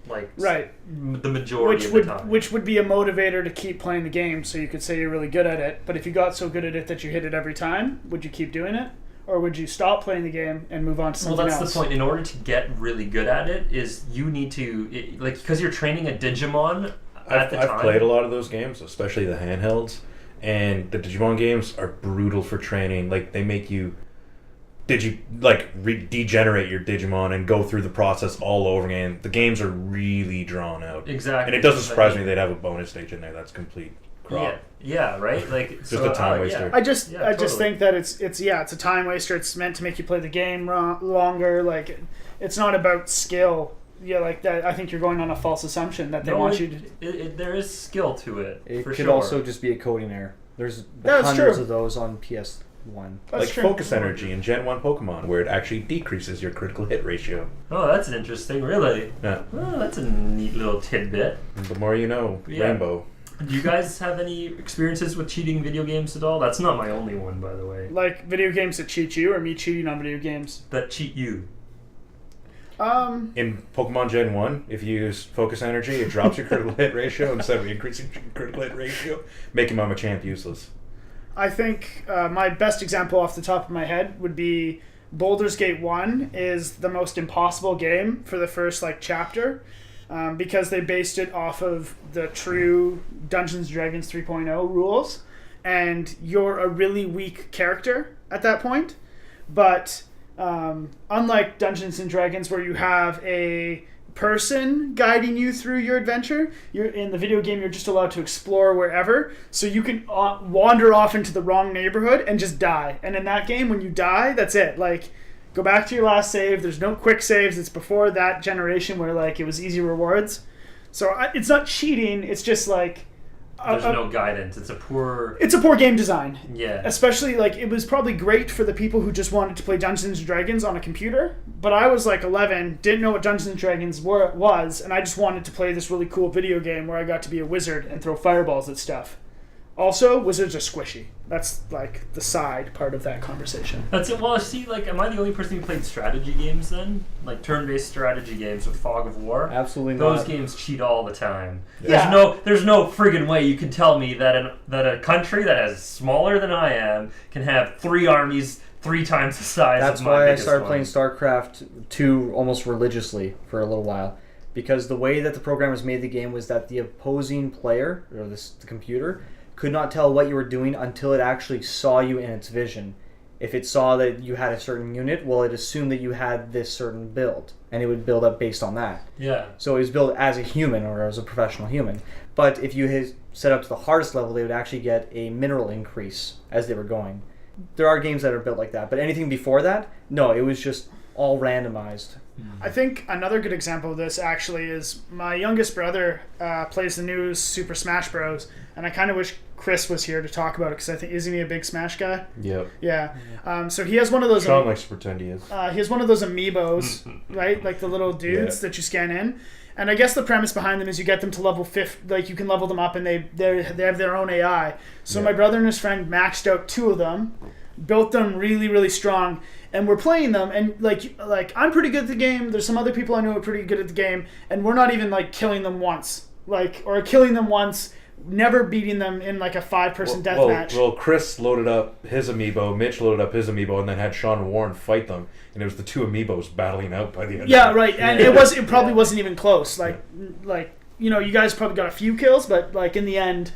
like the majority of the time. Which would be a motivator to keep playing the game, so you could say you're really good at it. But if you got so good at it that you hit it every time, would you keep doing it? Or would you stop playing the game and move on to something else? Well, that's the point. In order to get really good at it, is you need to, because you're training a Digimon at the time. I've played a lot of those games, especially the handhelds, and the Digimon games are brutal for training. Like, they make you degenerate your Digimon and go through the process all over again. The games are really drawn out. Exactly. And it doesn't surprise me they'd have a bonus stage in there that's complete crap. Yeah, right? Like, just a time waster. I just think that it's a time waster. It's meant to make you play the game longer. Like, it's not about skill. Yeah, like that. I think you're going on a false assumption that they want you to. There is skill to it. It for could sure. also just be a coding error. There's That's hundreds true. of those on PS1. That's like true. Focus Energy in Gen 1 Pokemon, where it actually decreases your critical hit ratio. Oh, that's an interesting. Really? Yeah. Oh, that's a neat little tidbit. The more you know, Rainbow. Do you guys have any experiences with cheating in video games at all? That's not my only one, by the way. Like video games that cheat you, or me cheating on video games? That cheat you. In Pokemon Gen 1, if you use Focus Energy, it drops your critical hit ratio instead of increasing your critical hit ratio, making Machamp useless. I think my best example off the top of my head would be Baldur's Gate 1 is the most impossible game for the first chapter because they based it off of the true Dungeons & Dragons 3.0 rules, and you're a really weak character at that point. But unlike Dungeons & Dragons, where you have a person guiding you through your adventure, you're in the video game, you're just allowed to explore wherever, so you can wander off into the wrong neighborhood and just die. And in that game, when you die, that's it. Like, go back to your last save. There's no quick saves. It's before that generation where it was easy rewards. So it's not cheating, it's just there's no guidance. It's a poor game design. Yeah. Especially, it was probably great for the people who just wanted to play Dungeons & Dragons on a computer. But I was 11, didn't know what Dungeons & Dragons was, and I just wanted to play this really cool video game where I got to be a wizard and throw fireballs at stuff. Also, wizards are squishy. That's, the side part of that conversation. That's it. Well, see, am I the only person who played strategy games then? Turn-based strategy games with Fog of War? Absolutely not. Those games cheat all the time. Yeah. There's no friggin' way you can tell me that a country that is smaller than I am can have 3 armies 3 times the size That's of my why I biggest started one. playing StarCraft 2 almost religiously for a little while. Because the way that the programmers made the game was that the opposing player, or the computer, could not tell what you were doing until it actually saw you in its vision. If it saw that you had a certain unit, well, it assumed that you had this certain build, and it would build up based on that. Yeah. So it was built as a human or as a professional human. But if you had set up to the hardest level, they would actually get a mineral increase as they were going. There are games that are built like that, but anything before that, no, it was just all randomized. I think another good example of this actually is my youngest brother plays the new Super Smash Bros. And I kind of wish Chris was here to talk about it because I think, isn't he a big Smash guy? Yep. Yeah. So he has one of those. Sean likes to pretend he is. He has one of those amiibos, right? Like the little dudes that you scan in. And I guess the premise behind them is you get them to level 50, you can level them up and they have their own AI. So my brother and his friend maxed out 2 of them, built them really, really strong, and we're playing them, and I'm pretty good at the game. There's some other people I know are pretty good at the game, and we're not even killing them once. Or killing them once, never beating them in a 5-person deathmatch. Well, Chris loaded up his amiibo, Mitch loaded up his amiibo, and then had Sean and Warren fight them, and it was the 2 amiibos battling out by the end. Yeah, right. And it probably wasn't even close. You guys probably got a few kills, but in the end,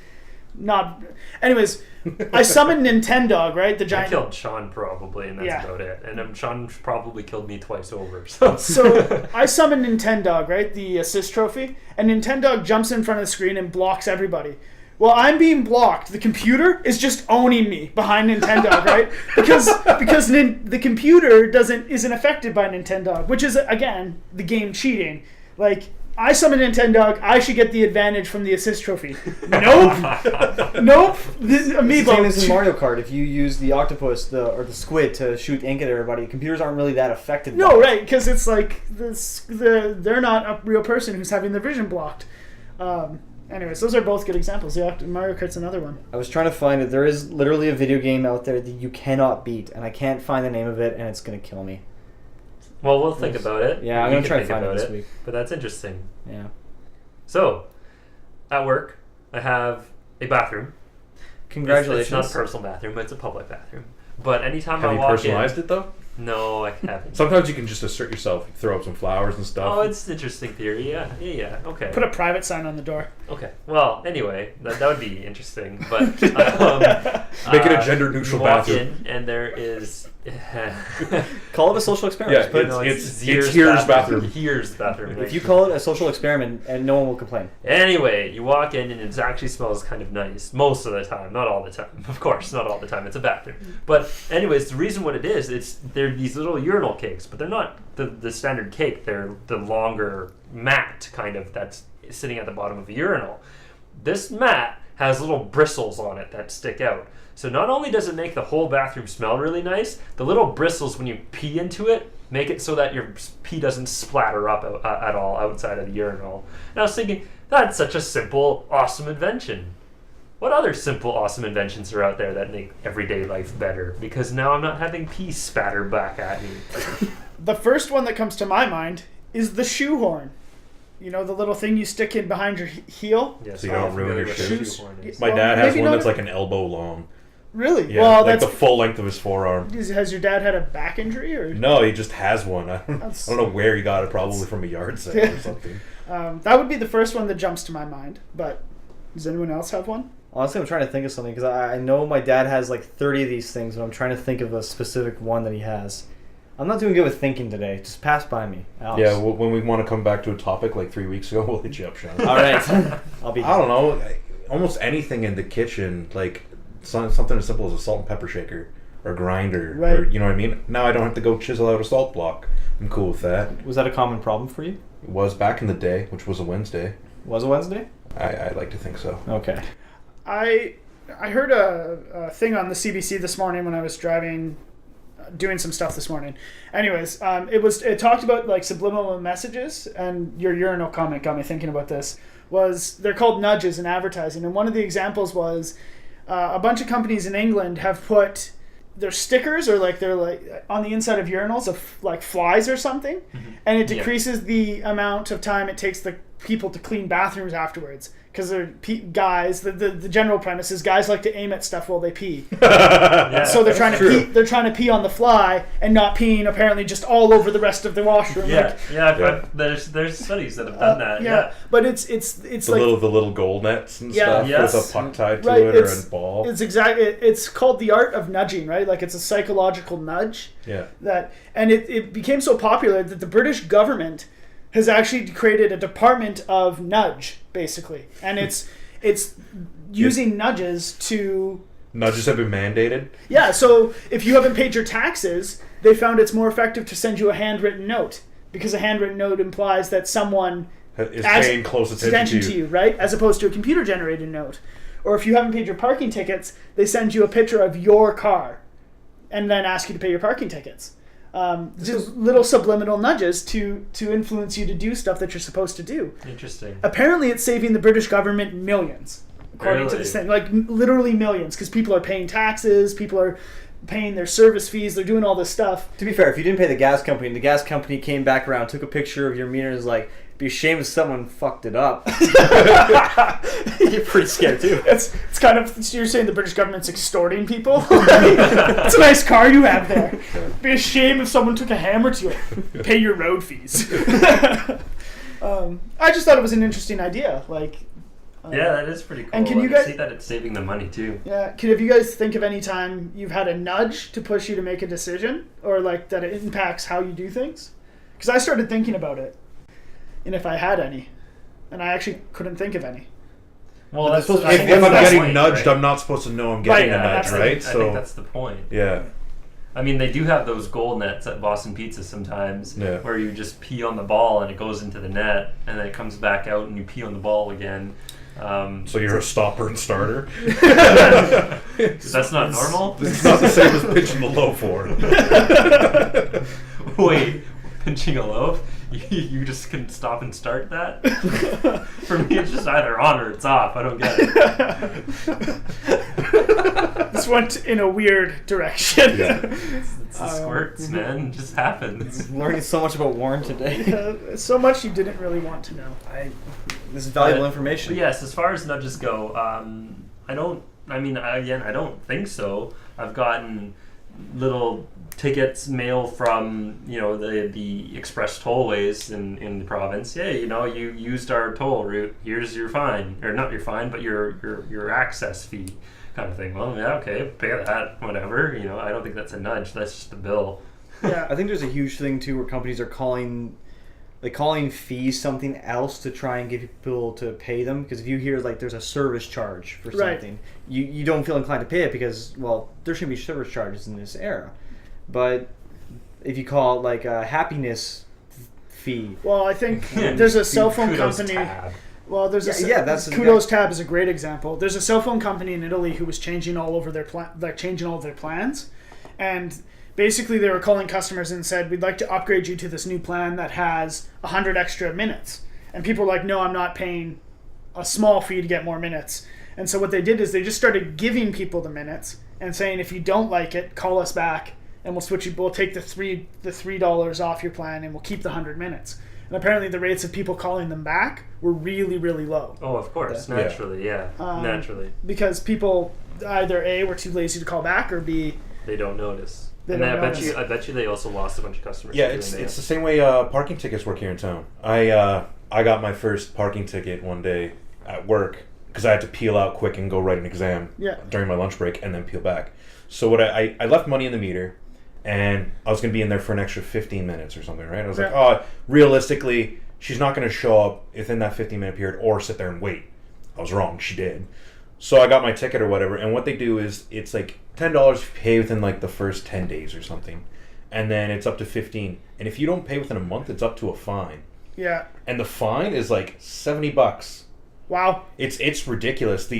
not. Anyways, I summoned Nintendog, right? The giant. I killed Sean probably, and that's about it. And Sean probably killed me twice over. So I summoned Nintendog, right? The assist trophy, and Nintendog jumps in front of the screen and blocks everybody. Well, I'm being blocked. The computer is just owning me behind Nintendog, right? Because the computer isn't affected by Nintendog, which is again the game cheating. I summon Nintendog. I should get the advantage from the assist trophy. Nope. Nope. This Amiibo. Same as in Mario Kart. If you use the octopus or the squid to shoot ink at everybody, computers aren't really that affected. No, right? Because it's like they're not a real person who's having their vision blocked. Anyways, those are both good examples. Mario Kart's another one. I was trying to find it. There is literally a video game out there that you cannot beat, and I can't find the name of it, and it's gonna kill me. Well, we'll think about it. Yeah, I'm We gonna can try to think find it about this week. But that's interesting. Yeah. So, at work, I have a bathroom. Congratulations. It's not a personal bathroom, but it's a public bathroom. But anytime Have I you walk personalized in, it though? no, I haven't. Sometimes you can just assert yourself, throw up some flowers and stuff. Oh, it's an interesting theory. Yeah. Okay. Put a private sign on the door. Okay. Well, anyway, that would be interesting. But Make it a gender-neutral you walk bathroom. in and there is. Call it a social experiment. Yeah, But No, it's Zier's Here's bathroom. Here's bathroom. if you call it a social experiment, and no one will complain. Anyway, you walk in and it actually smells kind of nice most of the time, not all the time. Of course, not all the time. It's a bathroom. But anyways, the reason what it is, they're these little urinal cakes, but they're not the standard cake. They're the longer mat kind of that's sitting at the bottom of a urinal. This mat has little bristles on it that stick out. So not only does it make the whole bathroom smell really nice, the little bristles when you pee into it make it so that your pee doesn't splatter up at all outside of the urinal. And I was thinking, that's such a simple, awesome invention. What other simple, awesome inventions are out there that make everyday life better? Because now I'm not having pee spatter back at me. The first one that comes to my mind is the shoehorn. You know, the little thing you stick in behind your heel? Yes, So you don't I'm ruin familiar your with shoes? shoehorn is. My Well, dad has maybe one not that's a- like an elbow long. Really? Yeah, Well, like that's... the full length of his forearm. Has your dad had a back injury? Or No, he just has one. I That's- don't know where he got it. Probably from a yard sale or something. that would be the first one that jumps to my mind. But does anyone else have one? Honestly, I'm trying to think of something because I know my dad has like 30 of these things, but I'm trying to think of a specific one that he has. I'm not doing good with thinking today. Just pass by me, Alex. Yeah, well, when we want to come back to a topic like 3 weeks ago, we'll hit you up, Sean. All right. I'll be. I don't know. Almost anything in the kitchen, like something as simple as a salt and pepper shaker or grinder, Right. or you know what I mean. Now I don't have to go chisel out a salt block. I'm cool with that. Was that a common problem for you? It was back in the day, which was a Wednesday. Was it Wednesday? I like to think so. Okay. I heard a thing on the CBC this morning when I was driving, doing some stuff this morning. Anyways, it talked about like subliminal messages, and your urinal comment got me thinking about this. They're called nudges in advertising, and one of the examples was a bunch of companies in England have put their stickers or like they're like on the inside of urinals of like flies or something, and it decreases the amount of time it takes the people to clean bathrooms afterwards. Because they're guys. The general premise is guys like to aim at stuff while they pee. Yeah, So they're trying to true. pee, they're trying to pee on the fly and not peeing apparently just all over the rest of the washroom. Yeah, Like, there's studies that have done that. yeah. But it's The like little goal nets and Yeah. stuff Yes. with a puck tied to Right, it or it's- a ball. it's called the art of nudging, right? Like it's a psychological nudge Yeah. and it became so popular that the British government has actually created a department of nudge, basically, and it's using nudges to. Nudges have been mandated. Yeah, so if you haven't paid your taxes, they found it's more effective to send you a handwritten note because a handwritten note implies that someone Is As- paying close attention to you. right? As opposed to a computer-generated note. Or if you haven't paid your parking tickets, they send you a picture of your car and then ask you to pay your parking tickets. Just little subliminal nudges to influence you to do stuff that you're supposed to do. Interesting. Apparently, it's saving the British government millions, according to Really? this thing. Like, literally millions, because people are paying taxes, people are paying their service fees, they're doing all this stuff. To be fair, if you didn't pay the gas company, and the gas company came back around, took a picture of your meter, and was like, "Be ashamed if someone fucked it up." You're pretty scared too. It's kind of, so you're saying the British government's extorting people? It's a nice car you have there. Be a shame if someone took a hammer to it. Pay your road fees. I just thought it was an interesting idea. Like, Yeah, that is pretty cool. And can you I guys- see that it's saving the money too? yeah. If you guys think of any time you've had a nudge to push you to make a decision, or like that it impacts how you do things? Because I started thinking about it, and if I had any, and I actually couldn't think of any. Well, that's supposed to- I If think I'm that's the getting point, nudged, right? I'm not supposed to know I'm getting Right, a nudge, that's the- right? I think that's the point. yeah. I mean, they do have those goal nets at Boston Pizza sometimes, Yeah. where you just pee on the ball and it goes into the net, and then it comes back out and you pee on the ball again. So you're a stopper and starter? That's not normal? It's not the same as pitching the low for. Wait, pinching a loaf? You just can stop and start that? For me, it's just either on or it's off. I don't get it. This went in a weird direction. Yeah. It's the squirts, man. It just happens. Learning so much about Warren today. So much you didn't really want to know. This is valuable But information. yes, as far as nudges go, I don't think so. I've gotten little tickets mail from the express tollways in the province. Hey, you used our toll route. Here's your fine, or not your fine, but your access fee, kind of thing. Well, yeah, okay, pay that, whatever. I don't think that's a nudge. That's just a bill. Yeah. I think there's a huge thing too where companies are calling fees something else to try and get people to pay them, because if you hear like there's a service charge for Right. something, you don't feel inclined to pay it because, well, there shouldn't be service charges in this era. But if you call it like a happiness fee, Well, I think there's a cell phone Kudos company. tab. Well, there's Kudos Tab is a great example. There's a cell phone company in Italy who was changing all of their plans, and basically they were calling customers and said, "We'd like to upgrade you to this new plan that has 100 extra minutes." And people were like, "No, I'm not paying a small fee to get more minutes." And so what they did is they just started giving people the minutes and saying, "If you don't like it, call us back and we'll switch you. We'll take the $3 off your plan and we'll keep the 100 minutes." And apparently the rates of people calling them back were really, really low. Oh, of course, Yeah. naturally, yeah, naturally. Because people either A, were too lazy to call back, or B, They don't notice. They And don't I notice. bet you they also lost a bunch of customers. Yeah, too, it's and they- the same way parking tickets work here in town. I got my first parking ticket one day at work because I had to peel out quick and go write an exam Yeah. during my lunch break and then peel back. So what I left money in the meter, and I was going to be in there for an extra 15 minutes or something, right? I was like, Yeah. oh, realistically, she's not going to show up within that 15-minute period or sit there and wait. I was wrong. She did. So I got my ticket or whatever, and what they do is it's like $10 if you pay within like the first 10 days or something, and then it's up to 15. And if you don't pay within a month, it's up to a fine. yeah. And the fine is like $70. Wow. It's ridiculous.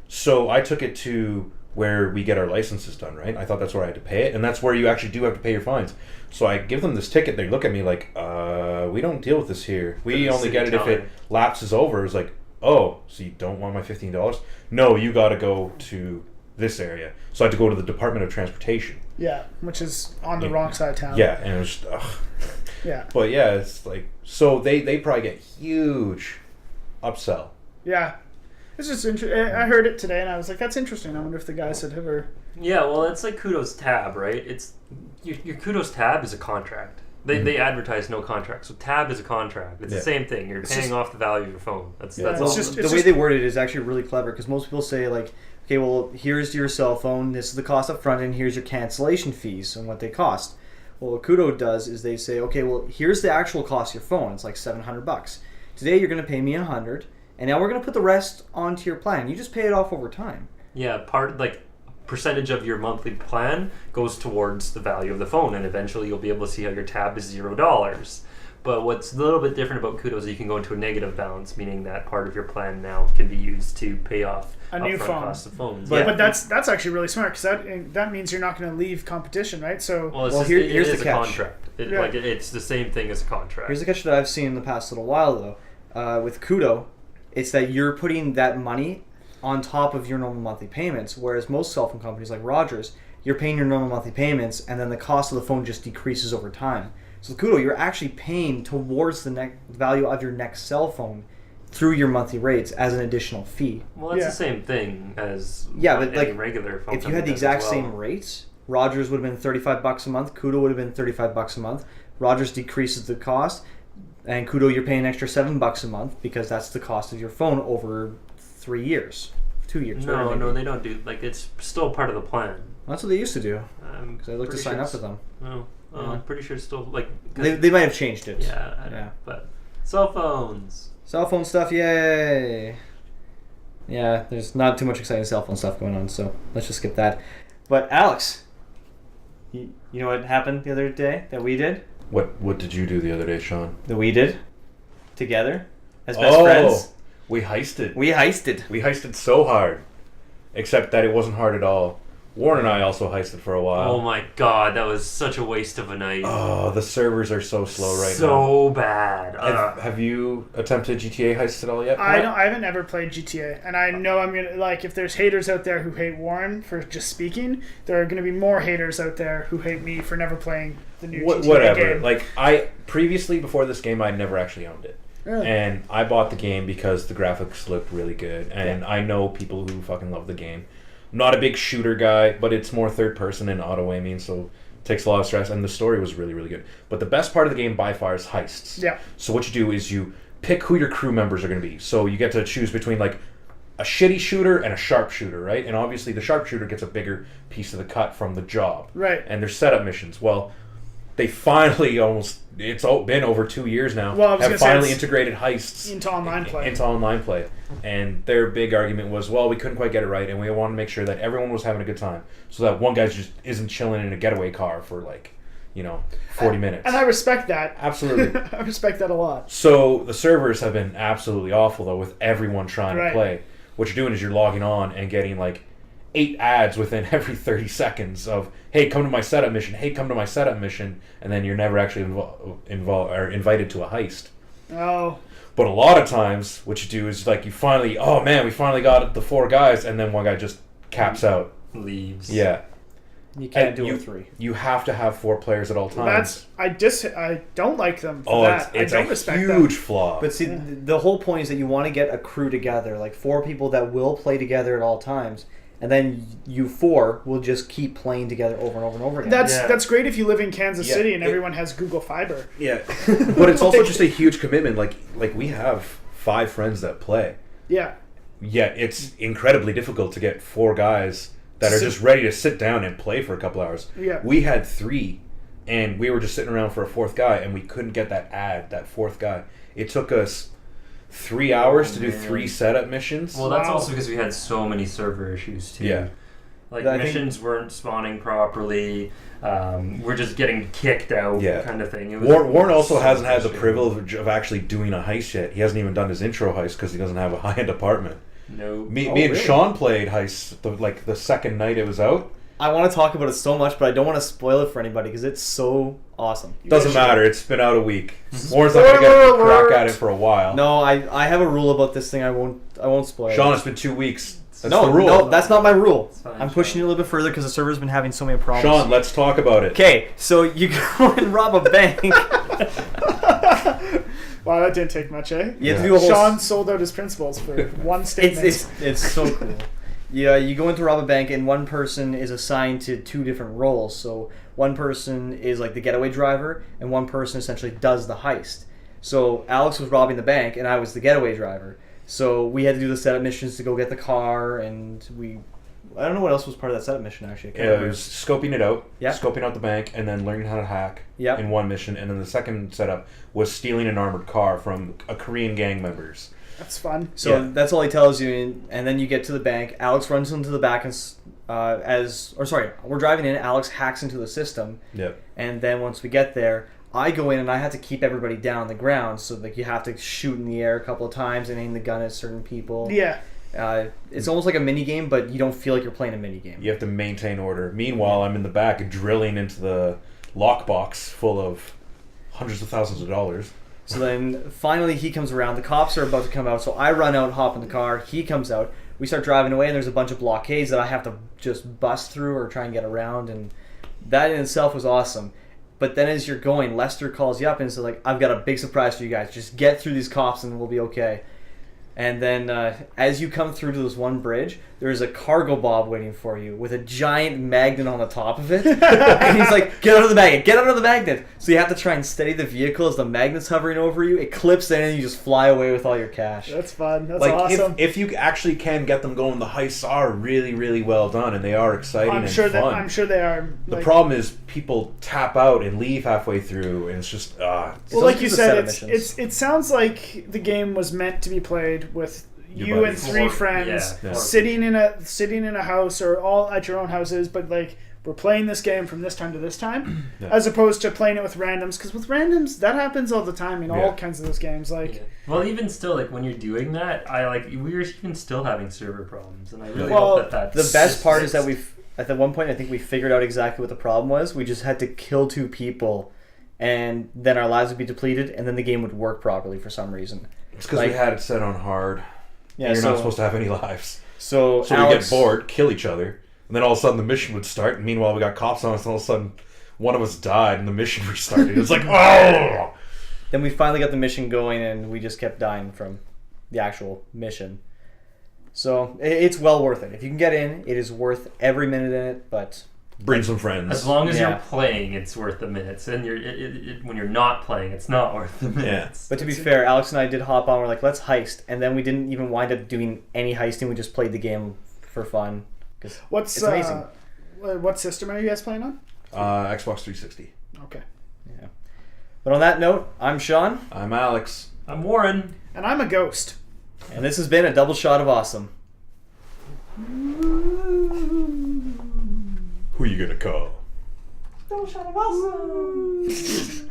So I took it to where we get our licenses done, right? I thought that's where I had to pay it, and that's where you actually do have to pay your fines. So I give them this ticket. They look at me like, we don't deal with this here. We Goodness, only get it if Italian. it lapses over. It's like, oh, so you don't want my $15? No, you got to go to this area. So I had to go to the Department of Transportation. Yeah, which is on the Yeah. wrong side of town. Yeah, and it was just, ugh. Yeah. But yeah, it's like, so they probably get huge upsell. Yeah. It's just I heard it today and I was like, that's interesting. I wonder if the guys had ever... Yeah, well, it's like Kudos Tab, right? It's your Kudos Tab is a contract. They advertise no contract, so Tab is a contract. It's Yeah. the same thing. You're It's paying just- off the value of your phone. That's Yeah, that's it's all. just- the way they word it is actually really clever, because most people say like, okay, well, here's your cell phone, this is the cost up front, and here's your cancellation fees and what they cost. Well, what Kudo does is they say, okay, well, here's the actual cost of your phone. It's like $700. Today you're going to pay me $100, and now we're going to put the rest onto your plan. You just pay it off over time. Yeah, percentage of your monthly plan goes towards the value of the phone, and eventually you'll be able to see how your tab is $0. But what's a little bit different about Kudos is you can go into a negative balance, meaning that part of your plan now can be used to pay off A new upfront phone. costs of phones. But that's actually really smart, because that means you're not going to leave competition, right? So well, it's Well, just, here's it is the a catch. contract. Yeah. It's the same thing as a contract. Here's the catch that I've seen in the past little while, though. With Kudo, it's that you're putting that money on top of your normal monthly payments, whereas most cell phone companies like Rogers, you're paying your normal monthly payments, and then the cost of the phone just decreases over time. So with Kudo, you're actually paying towards the value of your next cell phone through your monthly rates as an additional fee. Well, that's Yeah. the same thing as Yeah, but, any like, regular phone. If you had the company does as exact well. same rates, Rogers would have been $35 a month, Kudo would have been $35 a month. Rogers decreases the cost, and Kudo you're paying an extra $7 a month because that's the cost of your phone over 3 years, 2 years. whatever it may No, be. they don't do it's still part of the plan. That's what they used to do. Because I looked to sign up with them. No, Yeah. I'm pretty sure it's still like. 'cause- They might have changed it. yeah, I don't Yeah. know, but cell phones. Cell phone stuff, yay! Yeah, there's not too much exciting cell phone stuff going on, so let's just skip that. But Alex, You know what happened the other day that we did? What did you do the other day, Sean? That we did together as best friends. We heisted. We heisted. We heisted so hard, except that it wasn't hard at all. Warren and I also heisted for a while. Oh my god, that was such a waste of a night. Oh, the servers are so slow right now. So bad. Have you attempted GTA heist at all yet? I haven't ever played GTA, and I know I'm gonna like if there's haters out there who hate Warren for just speaking, there are gonna be more haters out there who hate me for never playing the new GTA Whatever. game. Like I previously before this game, I'd never actually owned it. Really? And I bought the game because the graphics looked really good, and I know people who fucking love the game. I'm not a big shooter guy, but it's more third person and auto aiming, so it takes a lot of stress. And the story was really, really good. But the best part of the game by far is heists. Yeah. So what you do is you pick who your crew members are going to be. So you get to choose between like a shitty shooter and a sharpshooter, right? And obviously the sharpshooter gets a bigger piece of the cut from the job. Right. And there's setup missions. Well, they finally it's been over 2 years now, have finally integrated heists into online play. And their big argument was, well, we couldn't quite get it right, and we wanted to make sure that everyone was having a good time, so that one guy just isn't chilling in a getaway car for 40 minutes. And I respect that. Absolutely. I respect that a lot. So the servers have been absolutely awful, though, with everyone trying to play. What you're doing is you're logging on and getting 8 ads within every 30 seconds of, hey, come to my setup mission, hey, come to my setup mission, and then you're never actually invited to a heist. Oh. But a lot of times, what you do is we finally got the 4 guys, and then one guy just caps out. Leaves. Yeah. You can't do it with 3. You have to have 4 players at all times. I don't like them for that. It's I don't a respect huge them. flaw. But see, the whole point is that you want to get a crew together, 4 people that will play together at all times. And then you 4 will just keep playing together over and over and over again. That's great if you live in Kansas City and everyone has Google Fiber. Yeah, but it's also just a huge commitment. Like we have 5 friends that play. Yeah. Yet it's incredibly difficult to get 4 guys that are just ready to sit down and play for a couple hours. Yeah. We had 3, and we were just sitting around for a 4th guy, and we couldn't get that 4th guy. It took us 3 hours to do 3 setup missions. Well, that's also because we had so many server issues too. Yeah. Missions weren't spawning properly. We're just getting kicked out, kind of thing. Warren also hasn't had the privilege of actually doing a heist yet. He hasn't even done his intro heist because he doesn't have a high-end apartment. No. Me and Sean played heist the second night it was out. I want to talk about it so much, but I don't want to spoil it for anybody because it's so awesome. Doesn't matter. It's been out a week. Warren's not going to get a crack at it for a while. No, I have a rule about this thing. I won't spoil Sean, it. it's been 2 weeks. That's the rule. No, that's not my rule. Fine, I'm pushing it a little bit further because the server's been having so many problems. Sean, let's talk about it. Okay, so you go and rob a bank. Wow, that didn't take much, eh? You have to do a whole Sean sold out his principles for one statement. It's so cool. Yeah, you go in to rob a bank, and one person is assigned to 2 different roles. So one person is the getaway driver, and one person essentially does the heist. So Alex was robbing the bank, and I was the getaway driver. So we had to do the setup missions to go get the car, and I don't know what else was part of that setup mission, actually. It was scoping it out, Yeah. scoping out the bank, and then learning how to hack Yep. in one mission. And then the second setup was stealing an armored car from a Korean gang members. That's fun. So that's all he tells you, and then you get to the bank. Alex runs into the back, and we're driving in. Alex hacks into the system, Yep. and then once we get there, I go in and I have to keep everybody down on the ground. So you have to shoot in the air a couple of times and aim the gun at certain people. Yeah. It's almost like a mini game, but you don't feel like you're playing a mini game. You have to maintain order. Meanwhile, I'm in the back drilling into the lockbox full of hundreds of thousands of dollars. So then finally he comes around. The cops are about to come out, so I run out, hop in the car. He comes out. We start driving away, and there's a bunch of blockades that I have to just bust through or try and get around, and that in itself was awesome. But then as you're going, Lester calls you up and says, I've got a big surprise for you guys. Just get through these cops and we'll be okay. And then as you come through to this one bridge, there's a cargo bob waiting for you with a giant magnet on the top of it. And he's like, get out of the magnet, get out of the magnet. So you have to try and steady the vehicle as the magnet's hovering over you. It clips in and you just fly away with all your cash. That's fun. That's awesome. If you actually can get them going, the heists are really, really well done, and they are exciting I'm sure they are. The problem is people tap out and leave halfway through, and it's just well, like you said, it sounds like the game was meant to be played with you and buddies. 3 friends sitting in a house or all at your own houses, but we're playing this game from this time to this time, Yeah. as opposed to playing it with randoms. Because with randoms, that happens all the time in all Yeah. kinds of those games. Like, Yeah. Well, even still, like when you're doing that, we were even still having server problems, and I really Well, hope that The best part is that at one point, I think we figured out exactly what the problem was. We just had to kill 2 people, and then our lives would be depleted, and then the game would work properly for some reason. It's because we had it set on hard. Yeah, And you're not supposed to have any lives. So So we get bored, kill each other, and then all of a sudden the mission would start. And meanwhile, we got cops on us, and all of a sudden one of us died, and the mission restarted. It's like, oh! Then we finally got the mission going, and we just kept dying from the actual mission. So it's well worth it. If you can get in, it is worth every minute in it. But Bring some friends. as long as Yeah. you're playing, it's worth the minutes, and when you're not playing, it's not worth the minutes. to be fair, Alex and I did hop on. We're like, let's heist, and then we didn't even wind up doing any heisting. We just played the game for fun. 'Cause what's it's amazing. What system are you guys playing on? Xbox 360. Okay. Yeah. But on that note, I'm Sean, I'm Alex. I'm Warren. And I'm a ghost. and this has been a double shot of awesome. Who you gonna call? Double shot of awesome.